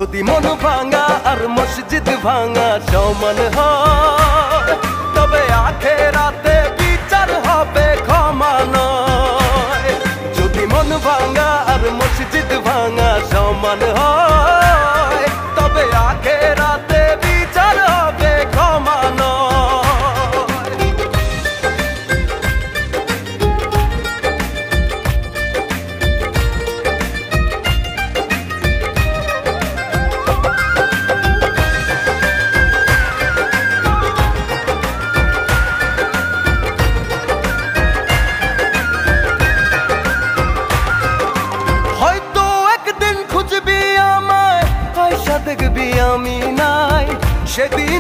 যদি মন ভাঙা আর মসজিদ ভাঙা সমান হয়, তবে আখেরাতে বিচার হবে ক্ষমা নয়। যদি মন ভাঙা আর মসজিদ ভাঙা সমান হয়, তবে আখেরাতে বিচার হবে ক্ষমা নয়। দেখবি আমি নাই, সেদিন